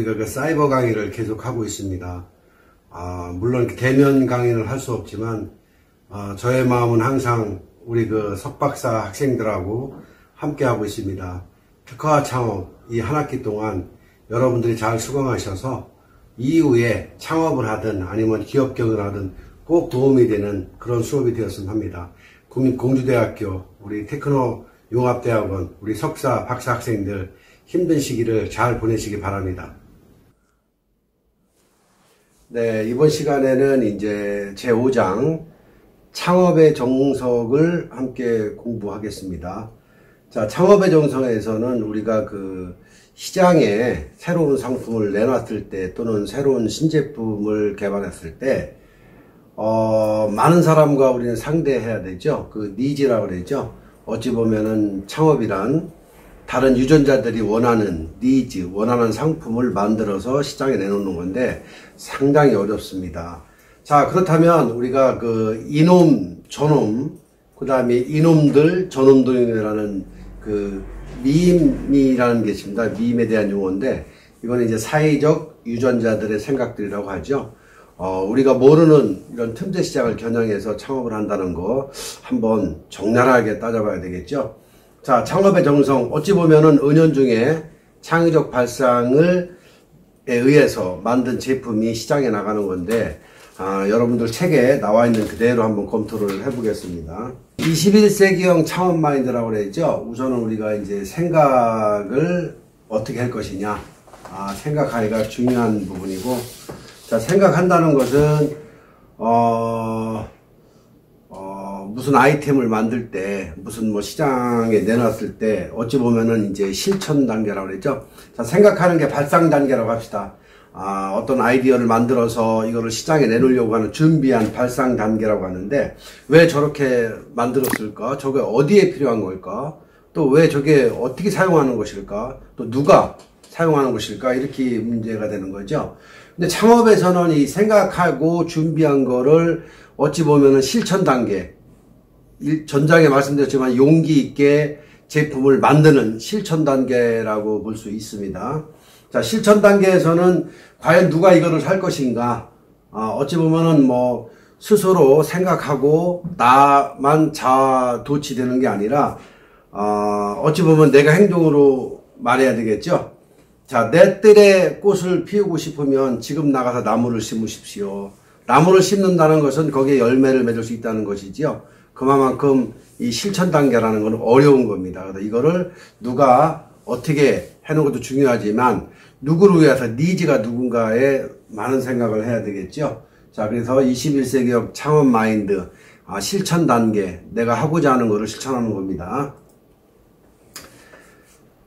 우리가 그 사이버 강의를 계속 하고 있습니다. 물론 대면 강의를 할 수 없지만, 저의 마음은 항상 우리 그 석박사 학생들하고 함께 하고 있습니다. 특화 창업 이 한 학기 동안 여러분들이 잘 수강하셔서 이후에 창업을 하든 아니면 기업 경영을 하든 꼭 도움이 되는 그런 수업이 되었으면 합니다. 국민공주대학교, 우리 테크노 용합대학원, 우리 석사, 박사 학생들 힘든 시기를 잘 보내시기 바랍니다. 네, 이번 시간에는 이제 제5장 창업의 정석을 함께 공부하겠습니다. 자, 창업의 정석에서는 우리가 그 시장에 새로운 상품을 내놨을 때 또는 새로운 신제품을 개발했을 때 많은 사람과 우리는 상대해야 되죠. 그 니즈라고 그러죠. 어찌 보면은 창업이란 다른 유전자들이 원하는 니즈, 원하는 상품을 만들어서 시장에 내놓는 건데 상당히 어렵습니다. 자, 그렇다면 우리가 그 이놈, 저놈, 그 다음에 이놈들, 저놈들이라는 그 밈이라는 게 있습니다. 밈에 대한 용어인데 이거는 이제 사회적 유전자들의 생각들이라고 하죠. 우리가 모르는 이런 틈새 시장을 겨냥해서 창업을 한다는 거 한번 적나라하게 따져봐야 되겠죠. 자, 창업의 정성, 어찌 보면은 은연중에 창의적 발상에 의해서 만든 제품이 시장에 나가는 건데, 여러분들 책에 나와 있는 그대로 한번 검토를 해보겠습니다. 21세기형 창업 마인드라고 그랬죠. 우선은 우리가 이제 생각을 어떻게 할 것이냐. 생각하기가 중요한 부분이고, 자, 생각한다는 것은, 무슨 아이템을 만들 때, 무슨 뭐 시장에 내놨을 때, 어찌 보면은 이제 실천 단계라고 그랬죠. 자, 생각하는 게 발상 단계라고 합시다. 어떤 아이디어를 만들어서 이거를 시장에 내놓으려고 하는 준비한 발상 단계라고 하는데, 왜 저렇게 만들었을까? 저게 어디에 필요한 걸까? 또 왜 저게 어떻게 사용하는 것일까? 또 누가 사용하는 것일까? 이렇게 문제가 되는 거죠. 근데 창업에서는 이 생각하고 준비한 거를 어찌 보면은 실천 단계, 전장에 말씀드렸지만 용기 있게 제품을 만드는 실천 단계라고 볼 수 있습니다. 자, 실천 단계에서는 과연 누가 이거를 살 것인가? 어찌 보면은 뭐 스스로 생각하고 나만 자도취되는 게 아니라 어찌 보면 내가 행동으로 말해야 되겠죠. 자, 내 뜰에 꽃을 피우고 싶으면 지금 나가서 나무를 심으십시오. 나무를 심는다는 것은 거기에 열매를 맺을 수 있다는 것이지요. 그만큼 이 실천 단계라는 건 어려운 겁니다. 그래서 이거를 누가 어떻게 해놓은 것도 중요하지만 누구를 위해서 니즈가 누군가에 많은 생각을 해야 되겠죠. 자, 그래서 21세기형 창업 마인드, 실천 단계, 내가 하고자 하는 것을 실천하는 겁니다.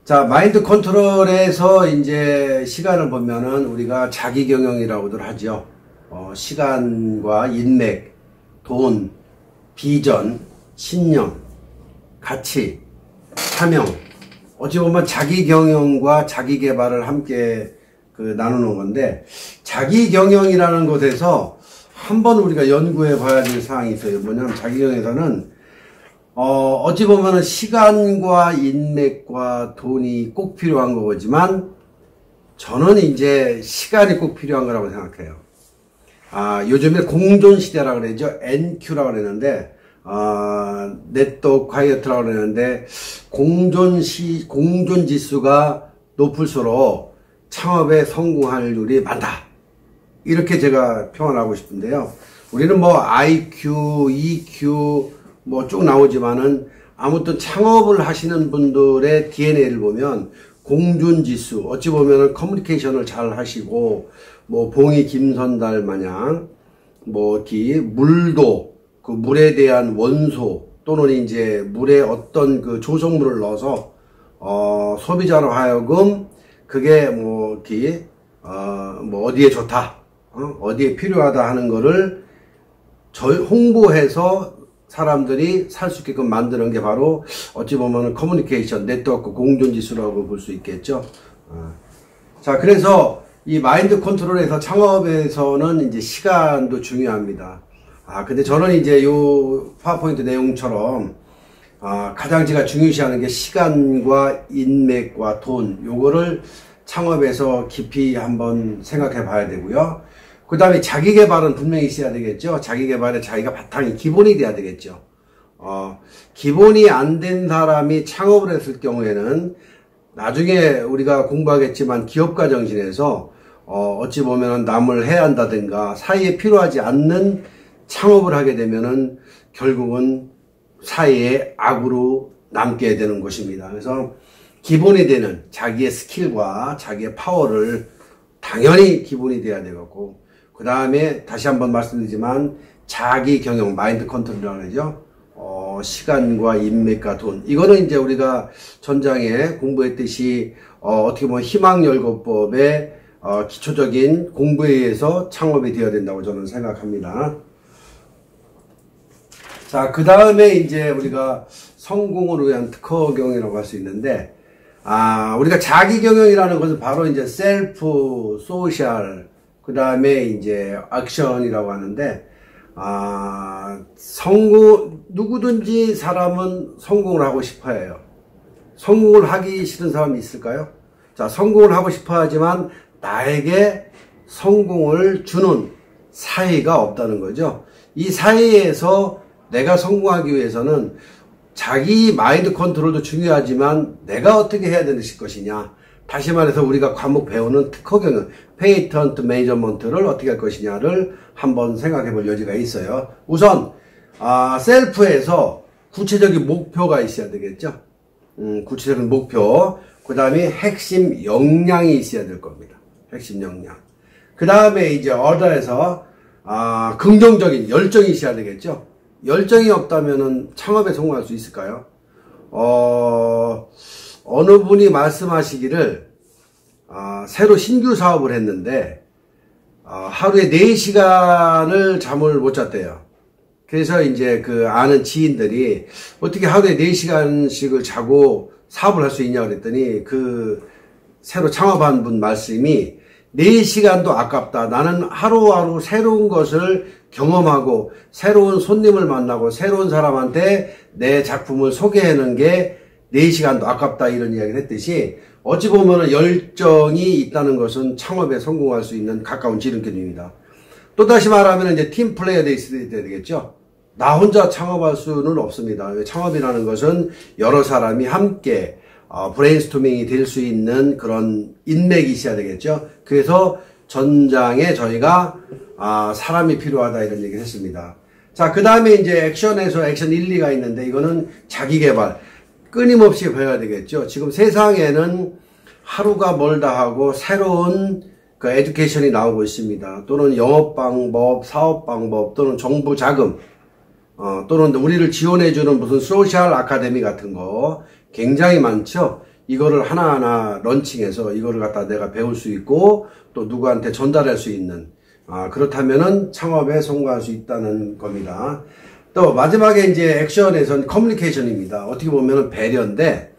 자, 마인드 컨트롤에서 이제 시간을 보면은 우리가 자기 경영이라고들 하죠. 시간과 인맥, 돈, 비전, 신념, 가치, 사명, 어찌 보면 자기 경영과 자기 개발을 함께 나누는 건데, 자기 경영이라는 것에서 한번 우리가 연구해 봐야 될 사항이 있어요. 뭐냐면 자기 경영에서는 어찌 보면은 시간과 인맥과 돈이 꼭 필요한 거지만 저는 이제 시간이 꼭 필요한 거라고 생각해요. 요즘에 공존 시대라고 그러죠. NQ라고 그러는데, 네트워크 콰이어트라고 그러는데, 공존 지수가 높을수록 창업에 성공할 률이 많다. 이렇게 제가 표현하고 싶은데요. 우리는 뭐 IQ, EQ, 뭐 쭉 나오지만은 아무튼 창업을 하시는 분들의 DNA를 보면 공존 지수, 어찌 보면은 커뮤니케이션을 잘 하시고, 뭐 봉이 김선달 마냥 뭐 물도 그 물에 대한 원소 또는 이제 물에 어떤 그 조성물을 넣어서 소비자로 하여금 그게 뭐 어디에 좋다, 어디에 필요하다 하는 거를 홍보해서 사람들이 살 수 있게끔 만드는 게 바로 어찌 보면 커뮤니케이션, 네트워크 공존지수라고 볼 수 있겠죠. 자, 그래서 이 마인드 컨트롤에서 창업에서는 이제 시간도 중요합니다. 근데 저는 이제 요 파워포인트 내용처럼 가장 제가 중요시하는 게 시간과 인맥과 돈, 요거를 창업에서 깊이 한번 생각해 봐야 되고요. 그 다음에 자기 개발은 분명히 있어야 되겠죠. 자기 개발에 자기가 바탕이 기본이 돼야 되겠죠. 기본이 안 된 사람이 창업을 했을 경우에는 나중에 우리가 공부하겠지만 기업가 정신에서 어찌 보면 남을 해한다든가 사이에 필요하지 않는 창업을 하게 되면은 결국은 사이에 악으로 남게 되는 것입니다. 그래서 기본이 되는 자기의 스킬과 자기의 파워를 당연히 기본이 돼야 되겠고, 그 다음에 다시 한번 말씀드리지만 자기 경영, 마인드 컨트롤이라고 하죠. 시간과 인맥과 돈, 이거는 이제 우리가 전장에 공부했듯이 어떻게 보면 희망열거법의 기초적인 공부에 의해서 창업이 되어야 된다고 저는 생각합니다. 자, 그 다음에 이제 우리가 성공을 위한 특허 경영이라고 할 수 있는데, 우리가 자기 경영이라는 것은 바로 이제 셀프, 소셜, 그 다음에 이제 액션이라고 하는데, 누구든지 사람은 성공을 하고 싶어 해요. 성공을 하기 싫은 사람이 있을까요? 자, 성공을 하고 싶어 하지만 나에게 성공을 주는 사이가 없다는 거죠. 이 사이에서 내가 성공하기 위해서는 자기 마인드 컨트롤도 중요하지만 내가 어떻게 해야 되는 것이냐. 다시 말해서 우리가 과목 배우는 특허 경영, 페이턴트 매니저먼트를 어떻게 할 것이냐를 한번 생각해 볼 여지가 있어요. 우선 셀프에서 구체적인 목표가 있어야 되겠죠. 구체적인 목표, 그 다음에 핵심 역량이 있어야 될 겁니다. 핵심 역량. 그 다음에 이제 어더에서 긍정적인 열정이 있어야 되겠죠. 열정이 없다면은 창업에 성공할 수 있을까요? 어느 분이 말씀하시기를 새로 신규 사업을 했는데 하루에 4시간을 잠을 못 잤대요. 그래서 이제 그 아는 지인들이 어떻게 하루에 4시간씩을 자고 사업을 할 수 있냐 그랬더니 그 새로 창업한 분 말씀이 4시간도 아깝다. 나는 하루하루 새로운 것을 경험하고 새로운 손님을 만나고 새로운 사람한테 내 작품을 소개하는 게 4시간도 아깝다, 이런 이야기를 했듯이 어찌 보면 열정이 있다는 것은 창업에 성공할 수 있는 가까운 지름길입니다. 또 다시 말하면 이제 팀 플레이어가 있어야 되겠죠. 나 혼자 창업할 수는 없습니다. 창업이라는 것은 여러 사람이 함께 브레인스토밍이 될 수 있는 그런 인맥이 있어야 되겠죠. 그래서 전장에 저희가 사람이 필요하다, 이런 얘기를 했습니다. 자, 그 다음에 이제 액션에서 액션 1, 2가 있는데 이거는 자기개발. 끊임없이 배워야 되겠죠. 지금 세상에는 하루가 멀다 하고 새로운 그 에듀케이션이 나오고 있습니다. 또는 영업 방법, 사업 방법, 또는 정부 자금, 또는 우리를 지원해주는 무슨 소셜 아카데미 같은 거 굉장히 많죠. 이거를 하나하나 런칭해서 이거를 갖다 내가 배울 수 있고 또 누구한테 전달할 수 있는, 그렇다면은 창업에 성공할 수 있다는 겁니다. 또 마지막에 이제 액션에서는 커뮤니케이션입니다. 어떻게 보면은 배려인데,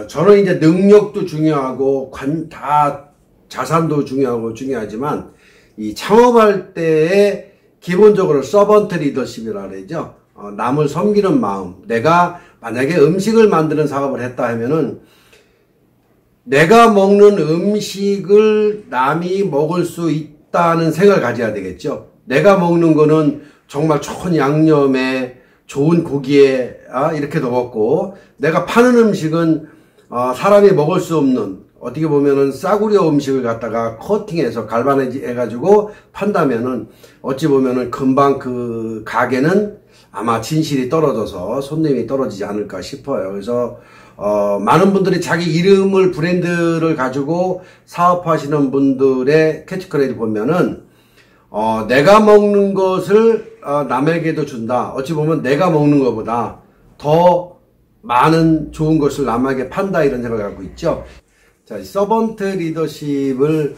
저는 이제 능력도 중요하고 다 자산도 중요하지만 이 창업할 때에 기본적으로 서번트 리더십이라 그러죠. 남을 섬기는 마음. 내가 만약에 음식을 만드는 사업을 했다 하면은 내가 먹는 음식을 남이 먹을 수 있다는 생각을 가져야 되겠죠. 내가 먹는 거는 정말 좋은 양념에 좋은 고기에 이렇게 먹고, 내가 파는 음식은 사람이 먹을 수 없는, 어떻게 보면은 싸구려 음식을 갖다가 커팅해서 갈반해가지고 판다면은 어찌 보면은 금방 그 가게는 아마 진실이 떨어져서 손님이 떨어지지 않을까 싶어요. 그래서 많은 분들이 자기 이름을, 브랜드를 가지고 사업하시는 분들의 캐치크레이드 보면은 내가 먹는 것을 남에게도 준다. 어찌 보면 내가 먹는 것보다 더 많은 좋은 것을 남에게 판다, 이런 생각을 갖고 있죠. 자, 서번트 리더십을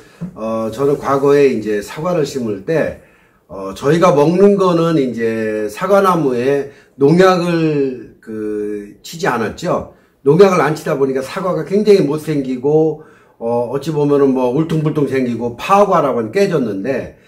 저는 과거에 이제 사과를 심을 때 저희가 먹는 거는 이제 사과나무에 농약을 치지 않았죠. 농약을 안 치다 보니까 사과가 굉장히 못생기고 어찌 보면은 뭐 울퉁불퉁 생기고 파과라고는 깨졌는데,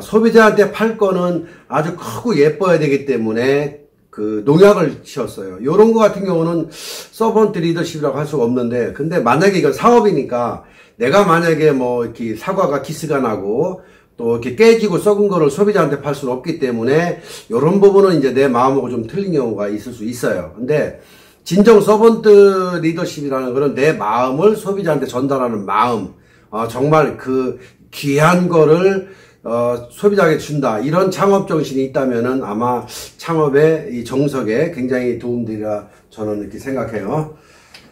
소비자한테 팔 거는 아주 크고 예뻐야 되기 때문에 그 농약을 지었어요. 요런 거 같은 경우는 서번트 리더십이라고 할 수가 없는데, 근데 만약에 이건 사업이니까 내가 만약에 뭐 이렇게 사과가 기스가 나고 또 이렇게 깨지고 썩은 거를 소비자한테 팔 수는 없기 때문에 요런 부분은 이제 내 마음하고 좀 틀린 경우가 있을 수 있어요. 근데 진정 서번트 리더십이라는 거는 내 마음을 소비자한테 전달하는 마음, 정말 그 귀한 거를 소비자에게 준다. 이런 창업 정신이 있다면은 아마 창업의 이 정석에 굉장히 도움되리라 저는 이렇게 생각해요.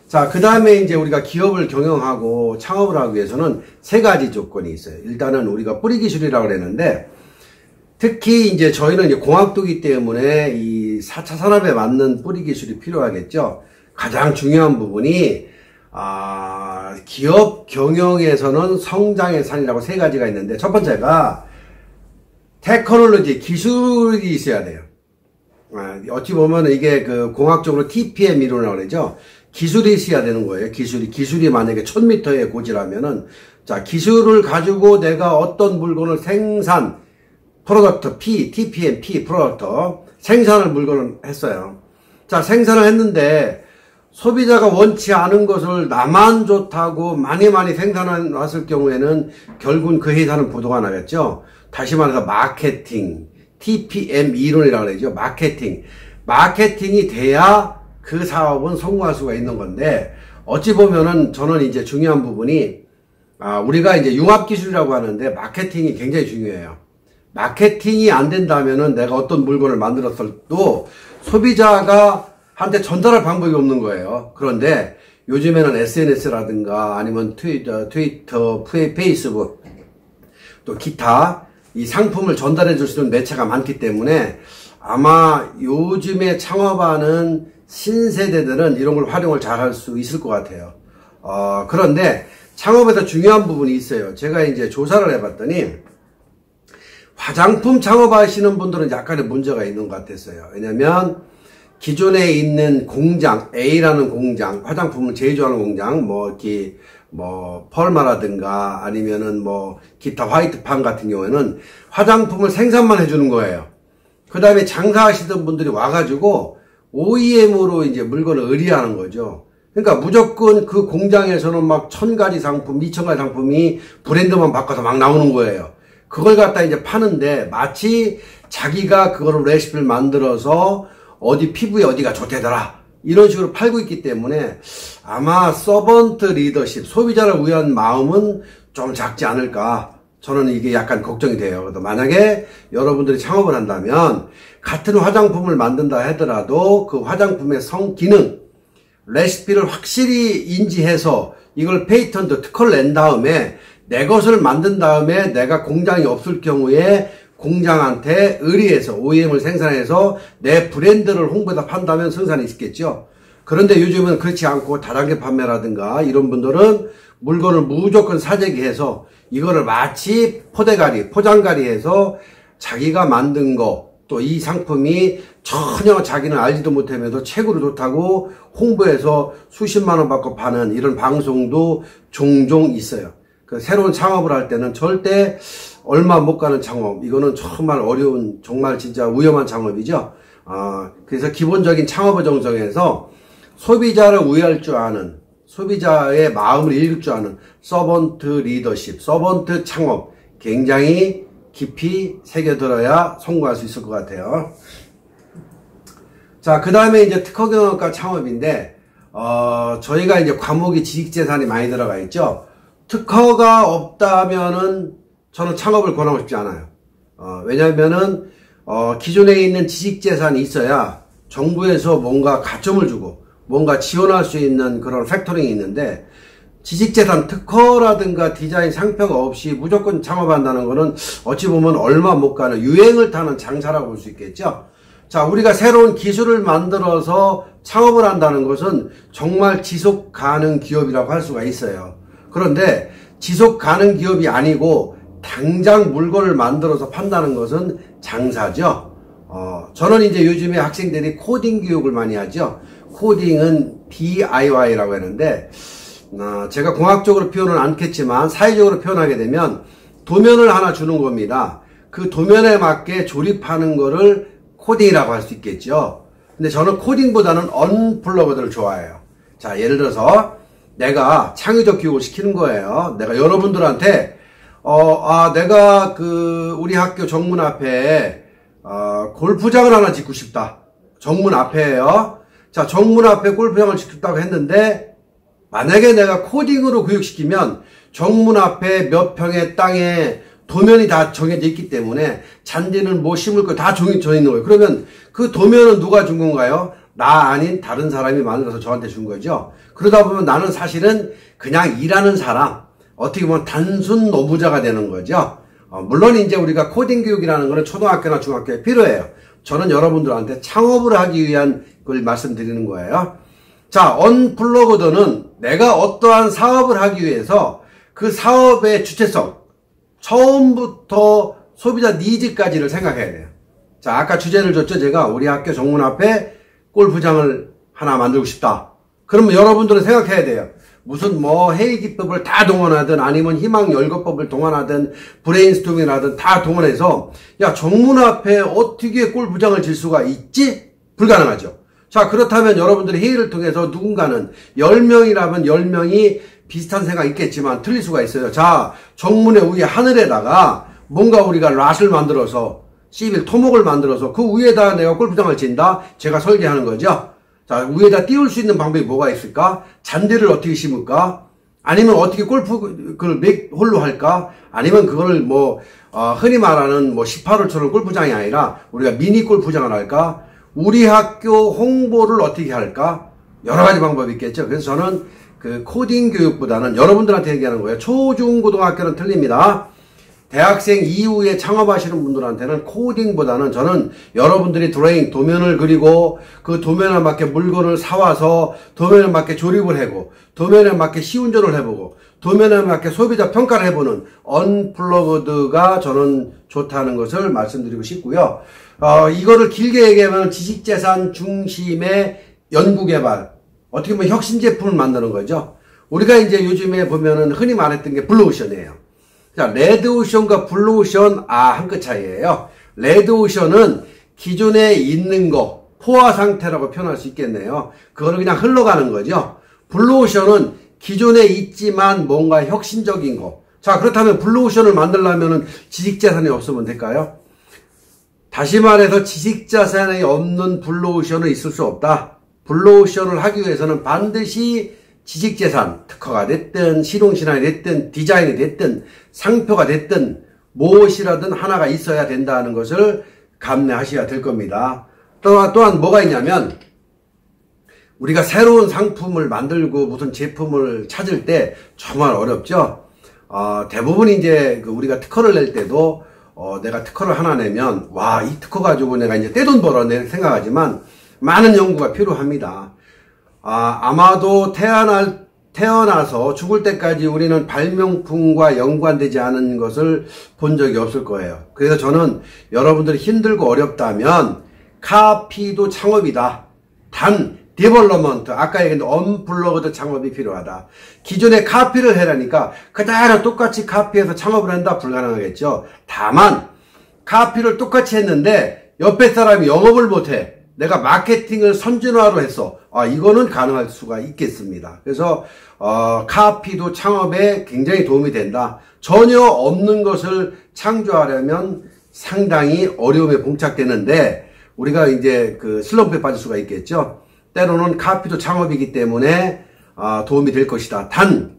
자, 그 다음에 이제 우리가 기업을 경영하고 창업을 하기 위해서는 세 가지 조건이 있어요. 일단은 우리가 뿌리 기술이라고 그랬는데, 특히 이제 저희는 이제 공학도기 때문에 이 4차 산업에 맞는 뿌리 기술이 필요하겠죠. 가장 중요한 부분이, 기업 경영에서는 성장의 산이라고 세 가지가 있는데, 첫 번째가 테크놀로지, 기술이 있어야 돼요. 어찌 보면 이게 그 공학적으로 TPM 이론이라고 그러죠. 기술이 있어야 되는 거예요. 기술이 만약에 1000m의 고지라면은, 자, 기술을 가지고 내가 어떤 물건을 프로덕트 P, TPM P, 프로덕트, 생산을 물건을 했어요. 자, 생산을 했는데, 소비자가 원치 않은 것을 나만 좋다고 많이 생산해 놨을 경우에는 결국은 그 회사는 부도가 나겠죠. 다시 말해서 마케팅, TPM 이론이라고 그러죠. 마케팅이 돼야 그 사업은 성공할 수가 있는 건데, 어찌 보면은 저는 이제 중요한 부분이, 우리가 이제 융합기술이라고 하는데 마케팅이 굉장히 중요해요. 마케팅이 안 된다면은 내가 어떤 물건을 만들었어도 소비자가 한테 전달할 방법이 없는 거예요. 그런데 요즘에는 SNS라든가 아니면 트위터, 페이스북, 또 기타 이 상품을 전달해 줄 수 있는 매체가 많기 때문에 아마 요즘에 창업하는 신세대들은 이런 걸 활용을 잘 할 수 있을 것 같아요. 그런데 창업에서 중요한 부분이 있어요. 제가 이제 조사를 해봤더니 화장품 창업하시는 분들은 약간의 문제가 있는 것 같았어요. 왜냐면 기존에 있는 공장, A라는 공장, 화장품을 제조하는 공장, 펄마라든가 아니면은 기타 화이트팜 같은 경우에는 화장품을 생산만 해주는 거예요. 그 다음에 장사하시던 분들이 와가지고 OEM으로 이제 물건을 의뢰하는 거죠. 그러니까 무조건 그 공장에서는 막 1000가지 상품, 2000가지 상품이 브랜드만 바꿔서 막 나오는 거예요. 그걸 갖다 이제 파는데 마치 자기가 그거를 레시피를 만들어서 어디 피부에 어디가 좋대더라 이런 식으로 팔고 있기 때문에 아마 서번트 리더십, 소비자를 위한 마음은 좀 작지 않을까. 저는 이게 약간 걱정이 돼요. 그래서 만약에 여러분들이 창업을 한다면 같은 화장품을 만든다 하더라도 그 화장품의 성기능, 레시피를 확실히 인지해서 이걸 페이턴트, 특허를 낸 다음에 내 것을 만든 다음에 내가 공장이 없을 경우에 공장한테 의뢰해서 OEM을 생산해서 내 브랜드를 홍보해서 판다면 생산이 있겠죠. 그런데 요즘은 그렇지 않고 다단계 판매라든가 이런 분들은 물건을 무조건 사재기해서 이거를 마치 포장가리 해서 자기가 만든 거, 또 이 상품이 전혀 자기는 알지도 못하면서 최고로 좋다고 홍보해서 수십만 원 받고 파는 이런 방송도 종종 있어요. 새로운 창업을 할 때는 절대 얼마 못 가는 창업, 이거는 정말 어려운, 정말 진짜 위험한 창업이죠. 그래서 기본적인 창업의 정성에서 소비자를 우회할 줄 아는, 소비자의 마음을 읽을 줄 아는 서번트 리더십, 서번트 창업 굉장히 깊이 새겨들어야 성공할 수 있을 것 같아요. 자, 그 다음에 이제 특허경영과 창업인데, 저희가 이제 과목이 지식재산이 많이 들어가 있죠. 특허가 없다면은 저는 창업을 권하고 싶지 않아요. 왜냐면은, 기존에 있는 지식재산이 있어야 정부에서 뭔가 가점을 주고 뭔가 지원할 수 있는 그런 팩토링이 있는데, 지식재산 특허라든가 디자인 상표가 없이 무조건 창업한다는 거는 어찌 보면 얼마 못 가는 유행을 타는 장사라고 볼 수 있겠죠. 자, 우리가 새로운 기술을 만들어서 창업을 한다는 것은 정말 지속 가능 기업이라고 할 수가 있어요. 그런데 지속 가능 기업이 아니고 당장 물건을 만들어서 판다는 것은 장사죠. 저는 이제 요즘에 학생들이 코딩 교육을 많이 하죠. 코딩은 DIY라고 하는데, 제가 공학적으로 표현은 않겠지만 사회적으로 표현하게 되면 도면을 하나 주는 겁니다. 그 도면에 맞게 조립하는 거를 코딩이라고 할 수 있겠죠. 근데 저는 코딩보다는 언플러그드를 좋아해요. 자, 예를 들어서 내가 창의적 교육을 시키는 거예요. 내가 여러분들한테 내가 우리 학교 정문 앞에 골프장을 하나 짓고 싶다. 정문 앞에요. 자, 정문 앞에 골프장을 짓고 싶다고 했는데 만약에 내가 코딩으로 교육시키면 정문 앞에 몇 평의 땅에 도면이 다 정해져 있기 때문에 잔디는 뭐 심을 거 다 정해져 있는 거예요. 그러면 그 도면은 누가 준 건가요? 나 아닌 다른 사람이 만들어서 저한테 준 거죠. 그러다 보면 나는 사실은 그냥 일하는 사람, 어떻게 보면 단순 노무자가 되는 거죠. 물론 이제 우리가 코딩 교육이라는 거는 초등학교나 중학교에 필요해요. 저는 여러분들한테 창업을 하기 위한 걸 말씀드리는 거예요. 자, 언플러그드는 내가 어떠한 사업을 하기 위해서 그 사업의 주체성, 처음부터 소비자 니즈까지를 생각해야 돼요. 자, 아까 주제를 줬죠. 제가 우리 학교 정문 앞에 골프장을 하나 만들고 싶다. 그러면 여러분들은 생각해야 돼요. 무슨 뭐 회의 기법을 다 동원하든 아니면 희망 열거법을 동원하든 브레인스토밍을 하든 다 동원해서 야, 정문 앞에 어떻게 골프장을 질 수가 있지? 불가능하죠. 자, 그렇다면 여러분들이 회의를 통해서 누군가는 10명이라면 10명이 비슷한 생각이 있겠지만 틀릴 수가 있어요. 자, 정문의 위에 하늘에다가 뭔가 우리가 랏을 만들어서 시빌 토목을 만들어서 그 위에다 내가 골프장을 진다? 제가 설계하는 거죠. 자, 위에다 띄울 수 있는 방법이 뭐가 있을까? 잔디를 어떻게 심을까? 아니면 어떻게 그걸 몇 홀로 할까? 아니면 그거를 흔히 말하는 18홀처럼 골프장이 아니라 우리가 미니 골프장을 할까? 우리 학교 홍보를 어떻게 할까? 여러 가지 방법이 있겠죠. 그래서 저는 코딩 교육보다는 여러분들한테 얘기하는 거예요. 초중고등학교는 틀립니다. 대학생 이후에 창업하시는 분들한테는 코딩보다는 저는 여러분들이 도면을 그리고 그 도면에 맞게 물건을 사와서 도면에 맞게 조립을 하고 도면에 맞게 시운전을 해보고 도면에 맞게 소비자 평가를 해보는 언플러그드가 저는 좋다는 것을 말씀드리고 싶고요. 이거를 길게 얘기하면 지식재산 중심의 연구개발, 어떻게 보면 혁신 제품을 만드는 거죠. 우리가 이제 요즘에 보면은 흔히 말했던 게 블루오션이에요. 자, 레드오션과 블루오션, 한 끗 차이예요. 레드오션은 기존에 있는 거, 포화 상태라고 표현할 수 있겠네요. 그거는 그냥 흘러가는 거죠. 블루오션은 기존에 있지만 뭔가 혁신적인 거. 자, 그렇다면 블루오션을 만들려면 지식자산이 없으면 될까요? 다시 말해서 지식자산이 없는 블루오션은 있을 수 없다. 블루오션을 하기 위해서는 반드시 지식재산, 특허가 됐든 실용신안이 됐든 디자인이 됐든 상표가 됐든 무엇이라든 하나가 있어야 된다는 것을 감내하셔야 될 겁니다. 또한 뭐가 있냐면 우리가 새로운 상품을 만들고 무슨 제품을 찾을 때 정말 어렵죠. 대부분 이제 우리가 특허를 낼 때도 내가 특허를 하나 내면 와, 이 특허 가지고 내가 이제 떼돈 벌어내 생각하지만 많은 연구가 필요합니다. 아마도 태어나서 죽을 때까지 우리는 발명품과 연관되지 않은 것을 본 적이 없을 거예요. 그래서 저는 여러분들이 힘들고 어렵다면 카피도 창업이다. 단 디벨로먼트, 아까 얘기했던 언플러그드 창업이 필요하다. 기존에 카피를 해라니까 그대로 똑같이 카피해서 창업을 한다? 불가능하겠죠. 다만 카피를 똑같이 했는데 옆에 사람이 영업을 못해. 내가 마케팅을 선진화로 했어. 이거는 가능할 수가 있겠습니다. 그래서 카피도 창업에 굉장히 도움이 된다. 전혀 없는 것을 창조하려면 상당히 어려움에 봉착되는데 우리가 이제 슬럼프에 빠질 수가 있겠죠. 때로는 카피도 창업이기 때문에 도움이 될 것이다. 단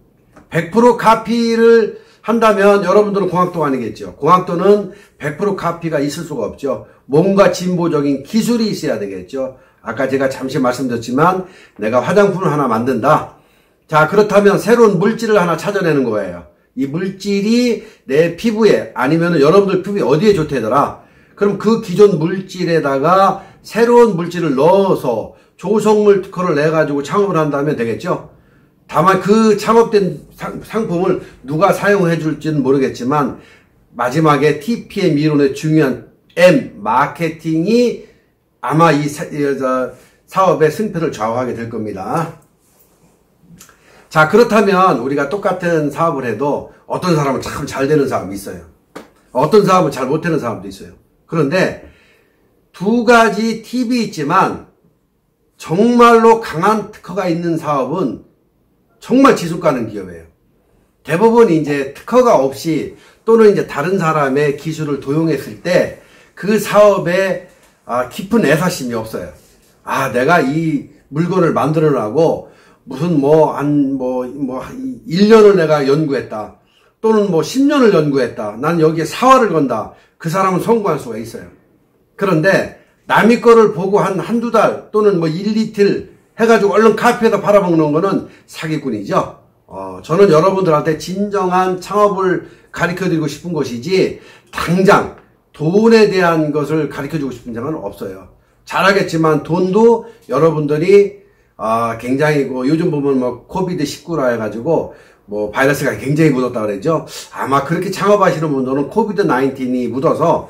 100% 카피를 한다면 여러분들은 공학도 아니겠죠. 공학도는 100% 카피가 있을 수가 없죠. 뭔가 진보적인 기술이 있어야 되겠죠. 아까 제가 잠시 말씀드렸지만 내가 화장품을 하나 만든다. 자, 그렇다면 새로운 물질을 하나 찾아내는 거예요. 이 물질이 내 피부에 아니면 여러분들 피부에 어디에 좋대더라. 그럼 그 기존 물질에다가 새로운 물질을 넣어서 조성물 특허를 내가지고 창업을 한다면 되겠죠. 다만 그 창업된 상품을 누가 사용해 줄지는 모르겠지만 마지막에 TPM 이론의 중요한 M, 마케팅이 아마 이 사업의 승패를 좌우하게 될 겁니다. 자, 그렇다면 우리가 똑같은 사업을 해도 어떤 사람은 참 잘 되는 사람이 있어요. 어떤 사람은 잘 못되는 사람도 있어요. 그런데 두 가지 팁이 있지만 정말로 강한 특허가 있는 사업은 정말 지속가능 기업이에요. 대부분 이제 특허가 없이 또는 이제 다른 사람의 기술을 도용했을 때 그 사업에 깊은 애사심이 없어요. 내가 이 물건을 만들어내고 무슨 1년을 내가 연구했다. 또는 10년을 연구했다. 난 여기에 사활을 건다. 그 사람은 성공할 수가 있어요. 그런데 남의 거를 보고 한두 달 또는 1, 이틀 해가지고 얼른 카페에다 팔아먹는 거는 사기꾼이죠. 저는 여러분들한테 진정한 창업을 가르쳐드리고 싶은 것이지 당장 돈에 대한 것을 가르쳐주고 싶은 점은 없어요. 잘하겠지만 돈도 여러분들이 굉장히 요즘 보면 코비드19라 해가지고 바이러스가 굉장히 묻었다 그랬죠. 아마 그렇게 창업하시는 분들은 코비드19이 묻어서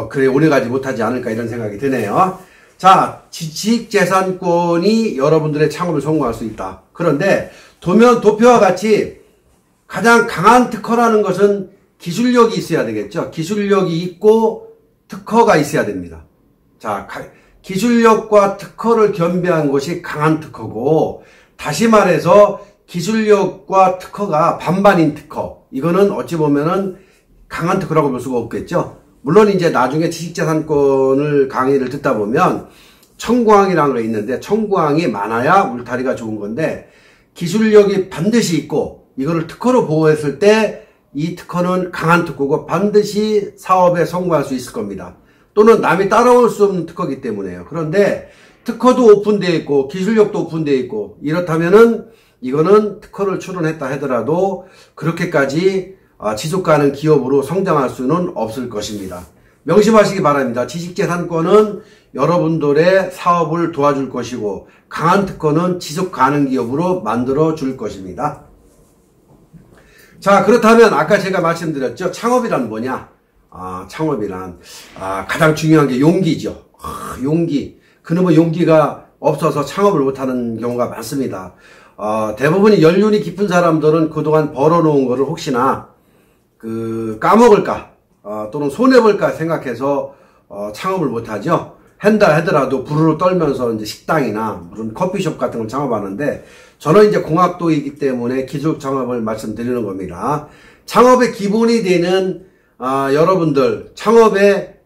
그래 오래가지 못하지 않을까 이런 생각이 드네요. 자, 지식재산권이 여러분들의 창업을 성공할 수 있다. 그런데 도표와 같이 가장 강한 특허라는 것은 기술력이 있어야 되겠죠. 기술력이 있고 특허가 있어야 됩니다. 자, 기술력과 특허를 겸비한 것이 강한 특허고, 다시 말해서 기술력과 특허가 반반인 특허, 이거는 어찌 보면은 강한 특허라고 볼 수가 없겠죠. 물론 이제 나중에 지식재산권을 강의를 듣다 보면 청구항이라는 게 있는데, 청구항이 많아야 울타리가 좋은 건데, 기술력이 반드시 있고 이거를 특허로 보호했을 때 이 특허는 강한 특허고 반드시 사업에 성공할 수 있을 겁니다. 또는 남이 따라올 수 없는 특허이기 때문에요. 그런데 특허도 오픈되어 있고 기술력도 오픈되어 있고 이렇다면은 이거는 특허를 출원했다 하더라도 그렇게까지 지속가능 기업으로 성장할 수는 없을 것입니다. 명심하시기 바랍니다. 지식재산권은 여러분들의 사업을 도와줄 것이고 강한 특허는 지속가능 기업으로 만들어 줄 것입니다. 자, 그렇다면 아까 제가 말씀드렸죠. 창업이란 뭐냐? 창업이란 가장 중요한 게 용기죠. 용기. 그놈의 용기가 없어서 창업을 못하는 경우가 많습니다. 대부분이 연륜이 깊은 사람들은 그동안 벌어놓은 거를 혹시나 까먹을까 또는 손해볼까 생각해서 창업을 못하죠. 한다 하더라도 부르르 떨면서 이제 식당이나 무슨 커피숍 같은 걸 창업하는데, 저는 이제 공학도이기 때문에 기술 창업을 말씀드리는 겁니다. 창업의 기본이 되는 여러분들, 창업의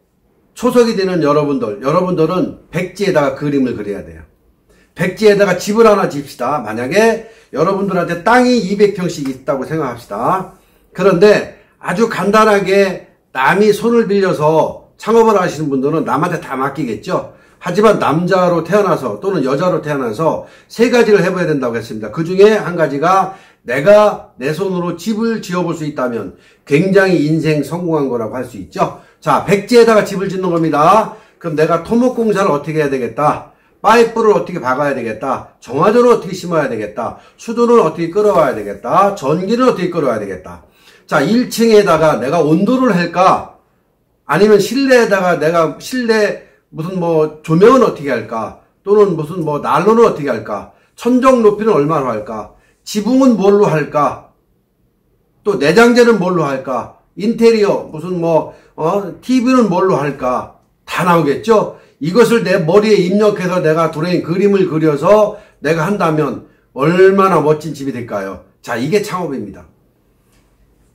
초석이 되는 여러분들은 백지에다가 그림을 그려야 돼요. 백지에다가 집을 하나 집시다. 만약에 여러분들한테 땅이 200평씩 있다고 생각합시다. 그런데 아주 간단하게 남이 손을 빌려서 창업을 하시는 분들은 남한테 다 맡기겠죠. 하지만 남자로 태어나서 또는 여자로 태어나서 세 가지를 해봐야 된다고 했습니다. 그 중에 한 가지가 내가 내 손으로 집을 지어볼 수 있다면 굉장히 인생 성공한 거라고 할 수 있죠. 자, 백지에다가 집을 짓는 겁니다. 그럼 내가 토목공사를 어떻게 해야 되겠다. 파이프를 어떻게 박아야 되겠다. 정화조를 어떻게 심어야 되겠다. 수도를 어떻게 끌어와야 되겠다. 전기를 어떻게 끌어와야 되겠다. 자, 1층에다가 내가 온도를 할까? 아니면 실내에다가 내가 실내 무슨 조명은 어떻게 할까? 또는 무슨 난로는 어떻게 할까? 천정 높이는 얼마로 할까? 지붕은 뭘로 할까? 또 내장재는 뭘로 할까? 인테리어 무슨 TV는 뭘로 할까? 다 나오겠죠? 이것을 내 머리에 입력해서 내가 드로잉 그림을 그려서 내가 한다면 얼마나 멋진 집이 될까요? 자, 이게 창업입니다.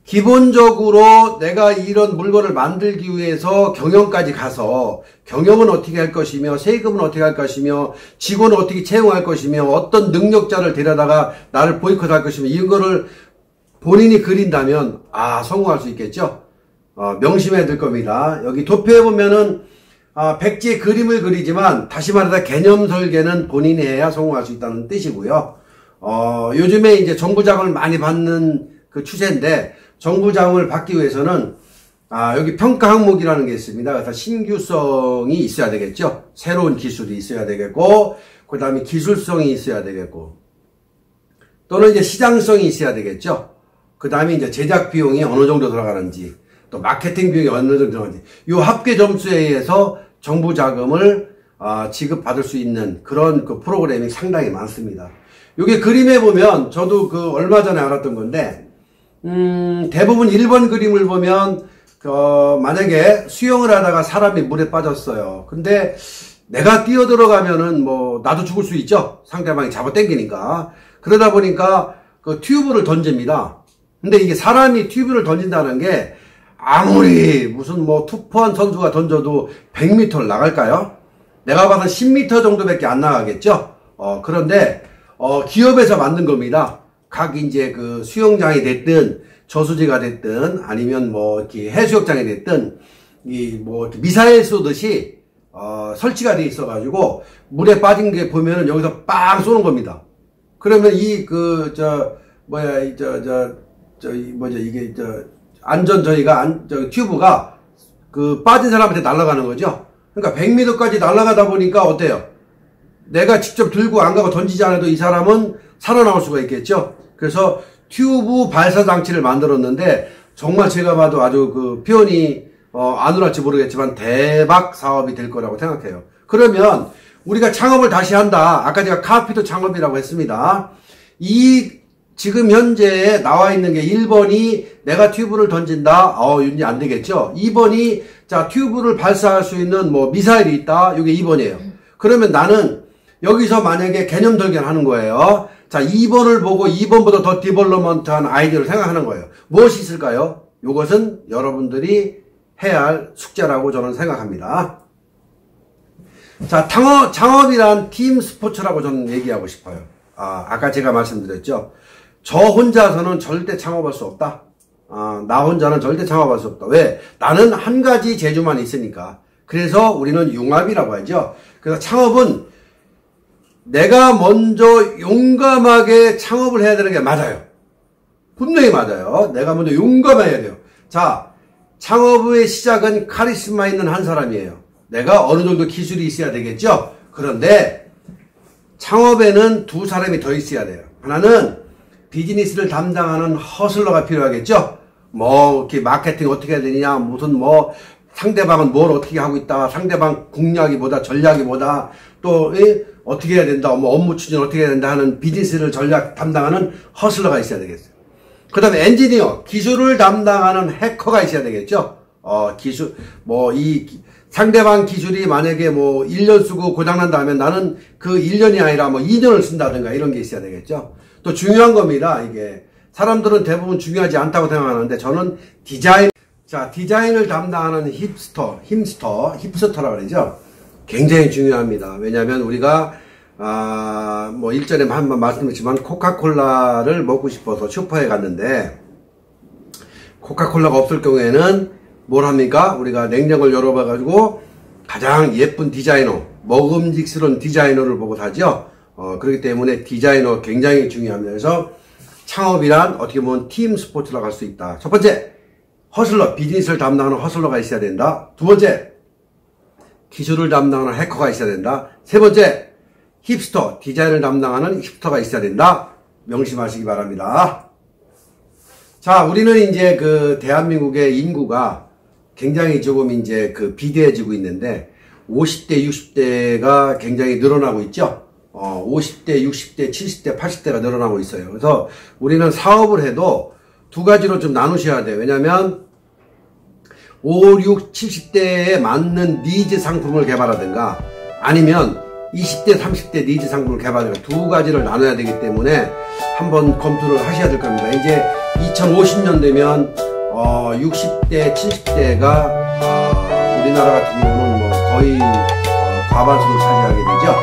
기본적으로 내가 이런 물건을 만들기 위해서 경영까지 가서 경영은 어떻게 할 것이며 세금은 어떻게 할 것이며 직원은 어떻게 채용할 것이며 어떤 능력자를 데려다가 나를 보이콧할 것이며 이거를 본인이 그린다면 성공할 수 있겠죠. 명심해야 될 겁니다. 여기 도표에 보면은 백지에 그림을 그리지만 다시 말해서 개념 설계는 본인이 해야 성공할 수 있다는 뜻이고요. 요즘에 이제 정부 자금을 많이 받는 그 추세인데 정부 자금을 받기 위해서는 여기 평가 항목이라는 게 있습니다. 그래서 신규성이 있어야 되겠죠. 새로운 기술이 있어야 되겠고, 그 다음에 기술성이 있어야 되겠고, 또는 이제 시장성이 있어야 되겠죠. 그 다음에 이제 제작 비용이 어느 정도 들어가는지, 또 마케팅 비용이 어느 정도 들어가는지, 요 합계 점수에 의해서 정부 자금을 지급받을 수 있는 그런 그 프로그램이 상당히 많습니다. 요게 그림에 보면 저도 얼마 전에 알았던 건데, 대부분 1번 그림을 보면 만약에 수영을 하다가 사람이 물에 빠졌어요. 근데 내가 뛰어들어가면은 뭐 나도 죽을 수 있죠. 상대방이 잡아당기니까. 그러다 보니까 그 튜브를 던집니다. 근데 이게 사람이 튜브를 던진다는 게 아무리 무슨 뭐 투포한 선수가 던져도 100m를 나갈까요? 내가 봐서 10m 정도밖에 안 나가겠죠. 그런데 기업에서 만든 겁니다. 각 이제 그 수영장이 됐든 저수지가 됐든 아니면 뭐 이렇게 해수욕장이 됐든 이 뭐 미사일 쏘듯이 설치가 돼 있어 가지고 물에 빠진 게 보면은 여기서 빵 쏘는 겁니다. 그러면 이 그 이게 안전 튜브가 그 빠진 사람한테 날아가는 거죠. 그러니까 100m까지 날아가다 보니까 어때요? 내가 직접 들고 안 가고 던지지 않아도 이 사람은 살아나올 수가 있겠죠. 그래서 튜브 발사 장치를 만들었는데 정말 제가 봐도 아주 그 표현이 아눌할지 모르겠지만 대박 사업이 될 거라고 생각해요. 그러면 우리가 창업을 다시 한다. 아까 제가 카피도 창업이라고 했습니다. 이 지금 현재 나와 있는 게 1번이 내가 튜브를 던진다. 이제 안 되겠죠. 2번이 자 튜브를 발사할 수 있는 뭐 미사일이 있다. 이게 2번이에요. 그러면 나는 여기서 만약에 개념 설계하는 거예요. 자 2번을 보고 2번보다 더 디벨롭먼트한 아이디어를 생각하는 거예요. 무엇이 있을까요? 이것은 여러분들이 해야 할 숙제라고 저는 생각합니다. 자 창업이란 팀 스포츠라고 저는 얘기하고 싶어요. 아까 제가 말씀드렸죠. 저 혼자서는 절대 창업할 수 없다. 나 혼자는 절대 창업할 수 없다. 왜? 나는 한 가지 재주만 있으니까. 그래서 우리는 융합이라고 하죠. 그래서 창업은 내가 먼저 용감하게 창업을 해야 되는 게 맞아요. 분명히 맞아요. 내가 먼저 용감해야 돼요. 자, 창업의 시작은 카리스마 있는 한 사람이에요. 내가 어느 정도 기술이 있어야 되겠죠? 그런데 창업에는 두 사람이 더 있어야 돼요. 하나는 비즈니스를 담당하는 허슬러가 필요하겠죠? 뭐, 이렇게 마케팅 어떻게 해야 되느냐, 무슨 뭐, 상대방은 뭘 어떻게 하고 있다, 상대방 공략이 뭐다, 전략이 뭐다, 또, 어떻게 해야 된다, 뭐, 업무 추진 어떻게 해야 된다 하는 비즈니스를 전략 담당하는 허슬러가 있어야 되겠어요. 그 다음에 엔지니어, 기술을 담당하는 해커가 있어야 되겠죠? 기술, 뭐, 상대방 기술이 만약에 뭐, 1년 쓰고 고장난다 하면 나는 그 1년이 아니라 뭐, 2년을 쓴다든가 이런 게 있어야 되겠죠? 또 중요한 겁니다. 이게 사람들은 대부분 중요하지 않다고 생각하는데 저는 디자인을 담당하는 힙스터라고 그러죠. 굉장히 중요합니다. 왜냐하면 우리가 뭐 일전에 한번 말씀드렸지만 코카콜라를 먹고 싶어서 슈퍼에 갔는데 코카콜라가 없을 경우에는 뭘 합니까? 우리가 냉장고를 열어봐 가지고 가장 예쁜 디자이너, 먹음직스러운 디자이너를 보고 사죠. 그렇기 때문에 디자이너 굉장히 중요합니다. 그래서 창업이란 어떻게 보면 팀 스포츠라고 할 수 있다. 첫 번째, 허슬러, 비즈니스를 담당하는 허슬러가 있어야 된다. 두 번째, 기술을 담당하는 해커가 있어야 된다. 세 번째, 힙스터, 디자인을 담당하는 힙스터가 있어야 된다. 명심하시기 바랍니다. 자, 우리는 이제 그 대한민국의 인구가 굉장히 조금 이제 그 비대해지고 있는데 50대, 60대가 굉장히 늘어나고 있죠. 50대, 60대, 70대, 80대가 늘어나고 있어요. 그래서 우리는 사업을 해도 두 가지로 좀 나누셔야 돼요. 왜냐면 5, 6, 70대에 맞는 니즈 상품을 개발하든가 아니면 20대, 30대 니즈 상품을 개발하든가 두 가지를 나눠야 되기 때문에 한번 검토를 하셔야 될 겁니다. 이제 2050년 되면 60대, 70대가 우리나라 같은 경우는 뭐 거의 과반수를 차지하게 되죠.